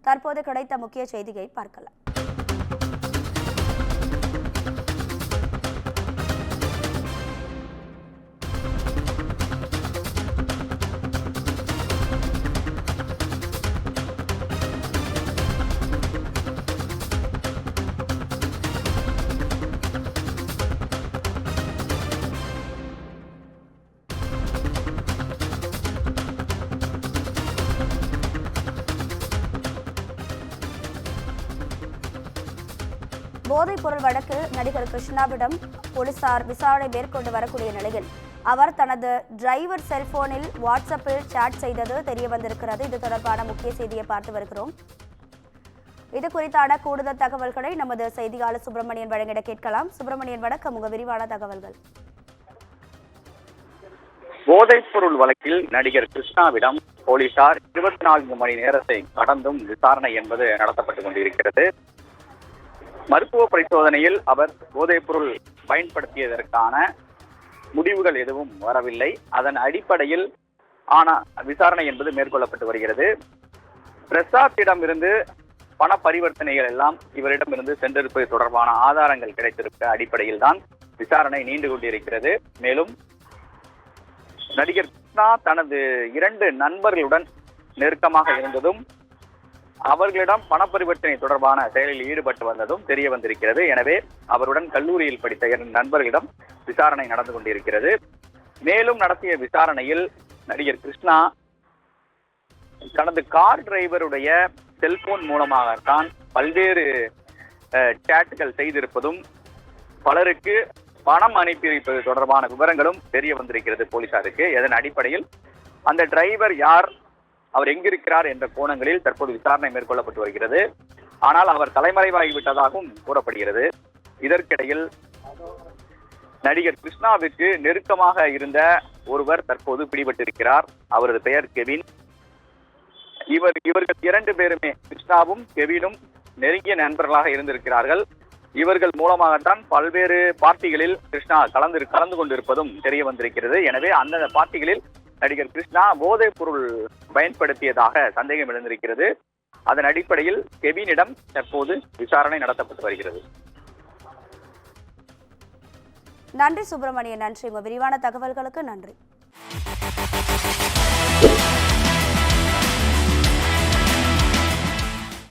தற்போது கிடைத்த முக்கிய செய்தியை பார்க்கலாம். போதைப் பொருள் வழக்கு நடிகர் கிருஷ்ணாவிடம் போலீசார் விசாரணை மேற்கொண்டு வரக்கூடிய நிலையில் அவர் தனது டிரைவர் செல்போனில் வாட்ஸ்அப்பில் சாட் செய்தது தெரிய வந்திருக்கிறது. இது தொடர்பான முக்கிய செய்தியை பார்த்து வருகிறோம். இது குறித்தான கூடுதல் தகவல்களை நமது செய்தியாளர் சுப்பிரமணியன் வழங்கிட கேட்கலாம். சுப்பிரமணியன், வணக்கம். உங்க விரிவான தகவல்கள். போதைப் பொருள் வழக்கில் நடிகர் கிருஷ்ணாவிடம் போலீசார் 24 மணி நேரத்தை கடந்தும் விசாரணை என்பது நடத்தப்பட்டுக் கொண்டிருக்கிறது. மருத்துவ பரிசோதனையில் அவர் போதைப் பொருள் பயன்படுத்தியதற்கான முடிவுகள் எதுவும் வரவில்லை. அதன் அடிப்படையில் விசாரணை என்பது மேற்கொள்ளப்பட்டு வருகிறது. பிரசாத்திடம் இருந்து பண பரிவர்த்தனைகள் எல்லாம் இவரிடமிருந்து சென்றிருப்பது தொடர்பான ஆதாரங்கள் கிடைத்திருக்க அடிப்படையில் தான் விசாரணை நீண்டு கொண்டிருக்கிறது. மேலும் நடிகர் கிருஷ்ணா தனது 2 நண்பர்களுடன் நெருக்கமாக இருந்ததும் அவர்களிடம் பண பரிவர்த்தனை தொடர்பான செயலில் ஈடுபட்டு வந்ததும் தெரிய வந்திருக்கிறது. எனவே அவருடன் கல்லூரியில் படித்த 2 நண்பர்களிடம் விசாரணை நடந்து கொண்டிருக்கிறது. மேலும் நடத்திய விசாரணையில் நடிகர் கிருஷ்ணா தனது கார் டிரைவருடைய செல்போன் மூலமாகத்தான் பல்வேறு சாட்டுகள் செய்திருப்பதும் பலருக்கு பணம் அனுப்பியிருப்பது தொடர்பான விவரங்களும் தெரிய வந்திருக்கிறது போலீசாருக்கு. இதன் அடிப்படையில் அந்த டிரைவர் யார், அவர் எங்கிருக்கிறார் என்ற கோணங்களில் தற்போது விசாரணை மேற்கொள்ளப்பட்டு வருகிறது. ஆனால் அவர் தலைமறைவாகிவிட்டதாகவும் கூறப்படுகிறது. இதற்கிடையில் நடிகர் கிருஷ்ணாவிற்கு நெருக்கமாக இருந்த ஒருவர் தற்போது பிடிபட்டிருக்கிறார். அவரது பெயர் கெவின். இவர்கள் 2 பேருமே, கிருஷ்ணாவும் கெவினும் நெருங்கிய நண்பர்களாக இருந்திருக்கிறார்கள். இவர்கள் மூலமாகத்தான் பல்வேறு பார்ட்டிகளில் கிருஷ்ணா கலந்து கொண்டிருப்பதும் தெரிய வந்திருக்கிறது. எனவே அந்த பார்ட்டிகளில் நடிகர் கிருஷ்ணா போதைப் பொருள் பயன்படுத்தியதாக சந்தேகம் எழுந்திருக்கிறது. அதன் அடிப்படையில் கெவினிடம் தற்போது விசாரணை நடத்தப்பட்டு வருகிறது. நன்றி சுப்பிரமணியன். நன்றி. உங்க விரிவான தகவல்களுக்கு நன்றி.